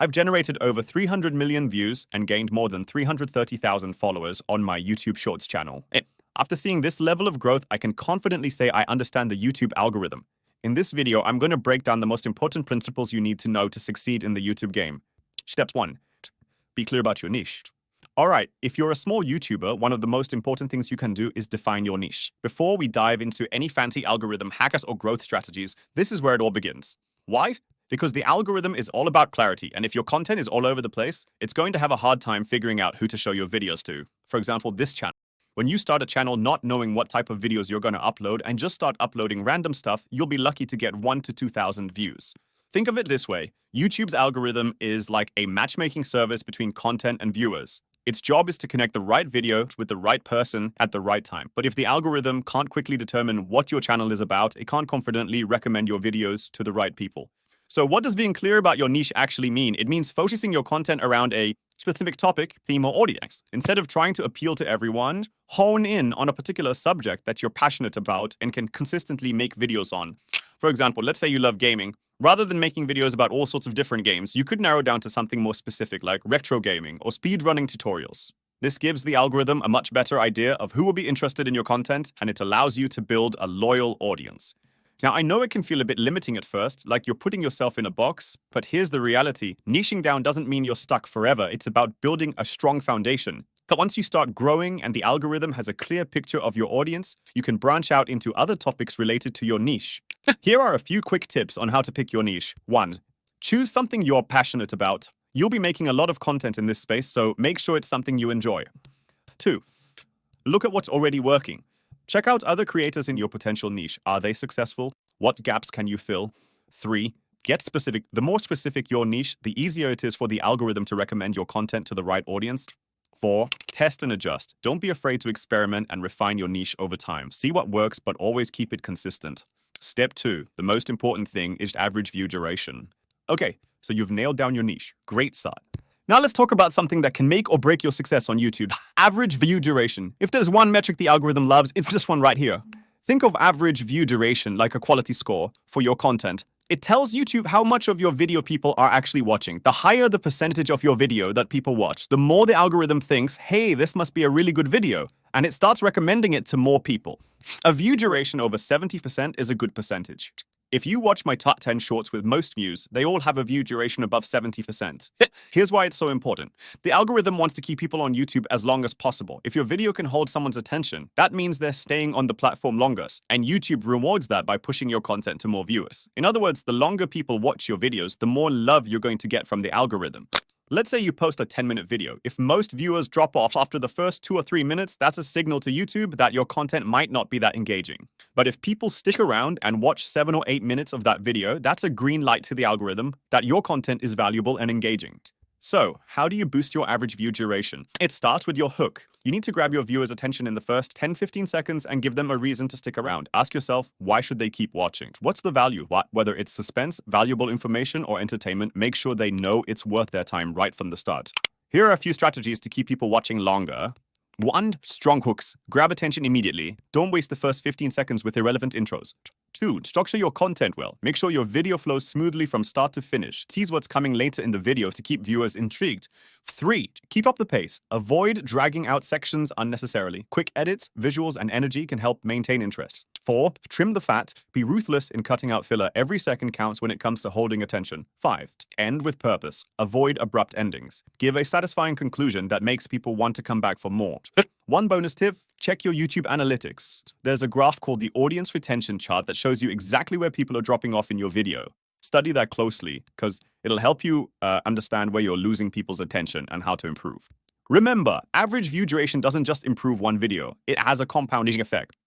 I've generated over 300 million views and gained more than 330,000 followers on my YouTube Shorts channel. After seeing this level of growth, I can confidently say I understand the YouTube algorithm. In this video, I'm going to break down the most important principles you need to know to succeed in the YouTube game. Steps 1. Be clear about your niche. Alright, if you're a small YouTuber, one of the most important things you can do is define your niche. Before we dive into any fancy algorithm hackers or growth strategies, this is where it all begins. Why? Because the algorithm is all about clarity, and if your content is all over the place, it's going to have a hard time figuring out who to show your videos to. For example, this channel. When you start a channel not knowing what type of videos you're going to upload and just start uploading random stuff, you'll be lucky to get 1 to 2,000 views. Think of it this way. YouTube's algorithm is like a matchmaking service between content and viewers. Its job is to connect the right video with the right person at the right time. But if the algorithm can't quickly determine what your channel is about, it can't confidently recommend your videos to the right people. So what does being clear about your niche actually mean? It means focusing your content around a specific topic, theme, or audience. Instead of trying to appeal to everyone, hone in on a particular subject that you're passionate about and can consistently make videos on. For example, let's say you love gaming. Rather than making videos about all sorts of different games, you could narrow down to something more specific like retro gaming or speedrunning tutorials. This gives the algorithm a much better idea of who will be interested in your content, and it allows you to build a loyal audience. Now, I know it can feel a bit limiting at first, like you're putting yourself in a box, but here's the reality. Niching down doesn't mean you're stuck forever. It's about building a strong foundation. But once you start growing and the algorithm has a clear picture of your audience, you can branch out into other topics related to your niche. Here are a few quick tips on how to pick your niche. 1. Choose something you're passionate about. You'll be making a lot of content in this space, so make sure it's something you enjoy. 2. Look at what's already working. Check out other creators in your potential niche. Are they successful? What gaps can you fill? 3. Get specific. The more specific your niche, the easier it is for the algorithm to recommend your content to the right audience. 4. Test and adjust. Don't be afraid to experiment and refine your niche over time. See what works, but always keep it consistent. Step 2. The most important thing is average view duration. Okay, so you've nailed down your niche. Great start. Now let's talk about something that can make or break your success on YouTube. Average view duration. If there's one metric the algorithm loves, it's this one right here. Think of average view duration like a quality score for your content. It tells YouTube how much of your video people are actually watching. The higher the percentage of your video that people watch, the more the algorithm thinks, hey, this must be a really good video, and it starts recommending it to more people. A view duration over 70% is a good percentage. If you watch my top 10 shorts with most views, they all have a view duration above 70%. Here's why it's so important. The algorithm wants to keep people on YouTube as long as possible. If your video can hold someone's attention, that means they're staying on the platform longer, and YouTube rewards that by pushing your content to more viewers. In other words, the longer people watch your videos, the more love you're going to get from the algorithm. Let's say you post a 10-minute video. If most viewers drop off after the first 2 or 3 minutes, that's a signal to YouTube that your content might not be that engaging. But if people stick around and watch 7 or 8 minutes of that video, that's a green light to the algorithm that your content is valuable and engaging. So, how do you boost your average view duration? It starts with your hook. You need to grab your viewers' attention in the first 10-15 seconds and give them a reason to stick around. Ask yourself, why should they keep watching? What's the value? Whether it's suspense, valuable information, or entertainment, make sure they know it's worth their time right from the start. Here are a few strategies to keep people watching longer. 1. Strong hooks. Grab attention immediately. Don't waste the first 15 seconds with irrelevant intros. 2. Structure your content well. Make sure your video flows smoothly from start to finish. Tease what's coming later in the video to keep viewers intrigued. 3. Keep up the pace. Avoid dragging out sections unnecessarily. Quick edits, visuals, and energy can help maintain interest. 4. Trim the fat. Be ruthless in cutting out filler. Every second counts when it comes to holding attention. 5. End with purpose. Avoid abrupt endings. Give a satisfying conclusion that makes people want to come back for more. One bonus tip, check your YouTube analytics. There's a graph called the audience retention chart that shows you exactly where people are dropping off in your video. Study that closely because it'll help you understand where you're losing people's attention and how to improve. Remember, average view duration doesn't just improve one video. It has a compounding effect.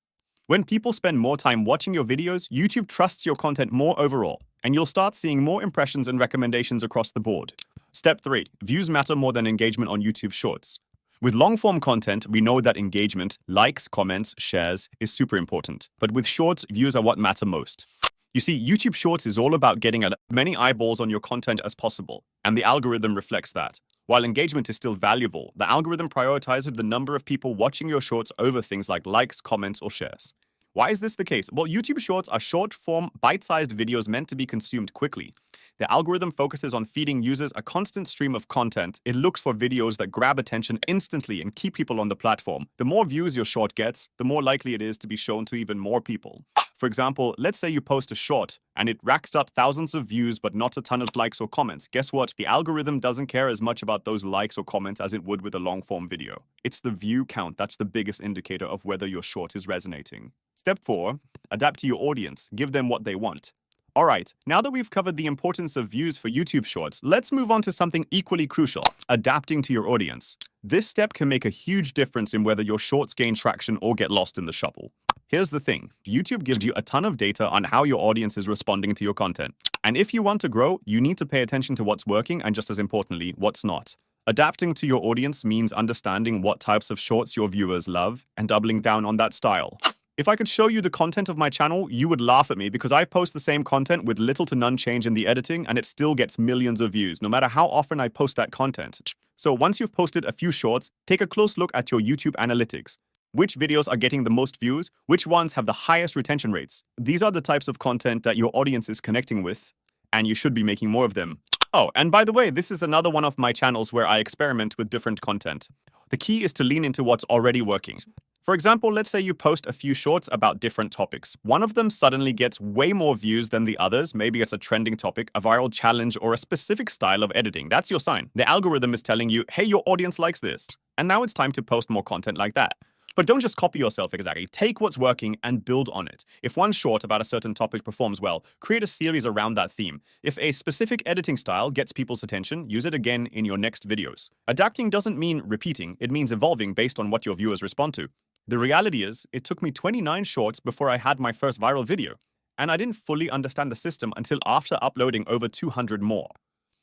When people spend more time watching your videos, YouTube trusts your content more overall, and you'll start seeing more impressions and recommendations across the board. Step 3. Views matter more than engagement on YouTube Shorts. With long-form content, we know that engagement, likes, comments, shares, is super important. But with Shorts, views are what matter most. You see, YouTube Shorts is all about getting as many eyeballs on your content as possible, and the algorithm reflects that. While engagement is still valuable, the algorithm prioritizes the number of people watching your shorts over things like likes, comments, or shares. Why is this the case? Well, YouTube Shorts are short-form, bite-sized videos meant to be consumed quickly. The algorithm focuses on feeding users a constant stream of content. It looks for videos that grab attention instantly and keep people on the platform. The more views your short gets, the more likely it is to be shown to even more people. For example, let's say you post a short and it racks up thousands of views but not a ton of likes or comments. Guess what? The algorithm doesn't care as much about those likes or comments as it would with a long-form video. It's the view count that's the biggest indicator of whether your short is resonating. Step 4. Adapt to your audience. Give them what they want. Alright, now that we've covered the importance of views for YouTube Shorts, let's move on to something equally crucial: adapting to your audience. This step can make a huge difference in whether your shorts gain traction or get lost in the shuffle. Here's the thing: YouTube gives you a ton of data on how your audience is responding to your content. And if you want to grow, you need to pay attention to what's working and, just as importantly, what's not. Adapting to your audience means understanding what types of shorts your viewers love and doubling down on that style. If I could show you the content of my channel, you would laugh at me because I post the same content with little to none change in the editing and it still gets millions of views, no matter how often I post that content. So once you've posted a few shorts, take a close look at your YouTube analytics. Which videos are getting the most views? Which ones have the highest retention rates? These are the types of content that your audience is connecting with, and you should be making more of them. Oh, and by the way, this is another one of my channels where I experiment with different content. The key is to lean into what's already working. For example, let's say you post a few shorts about different topics. One of them suddenly gets way more views than the others. Maybe it's a trending topic, a viral challenge, or a specific style of editing. That's your sign. The algorithm is telling you, hey, your audience likes this. And now it's time to post more content like that. But don't just copy yourself exactly. Take what's working and build on it. If one short about a certain topic performs well, create a series around that theme. If a specific editing style gets people's attention, use it again in your next videos. Adapting doesn't mean repeating. It means evolving based on what your viewers respond to. The reality is, it took me 29 shorts before I had my first viral video. And I didn't fully understand the system until after uploading over 200 more.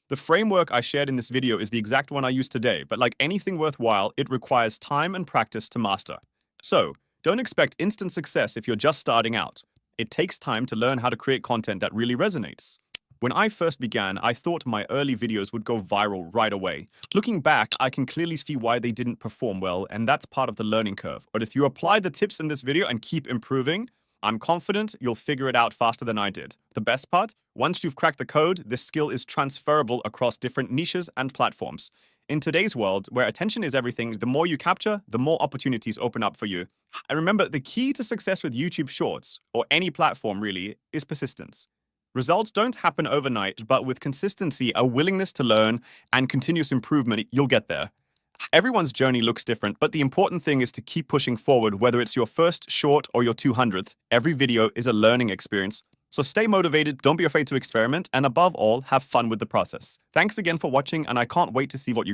The framework I shared in this video is the exact one I use today, but like anything worthwhile, it requires time and practice to master. So, don't expect instant success if you're just starting out. It takes time to learn how to create content that really resonates. When I first began, I thought my early videos would go viral right away. Looking back, I can clearly see why they didn't perform well, and that's part of the learning curve. But if you apply the tips in this video and keep improving, I'm confident you'll figure it out faster than I did. The best part? Once you've cracked the code, this skill is transferable across different niches and platforms. In today's world, where attention is everything, the more you capture, the more opportunities open up for you. And remember, the key to success with YouTube Shorts, or any platform really, is persistence. Results don't happen overnight, but with consistency, a willingness to learn, and continuous improvement, you'll get there. Everyone's journey looks different, but the important thing is to keep pushing forward, whether it's your first short or your 200th. Every video is a learning experience. So stay motivated, don't be afraid to experiment, and above all, have fun with the process. Thanks again for watching, and I can't wait to see what you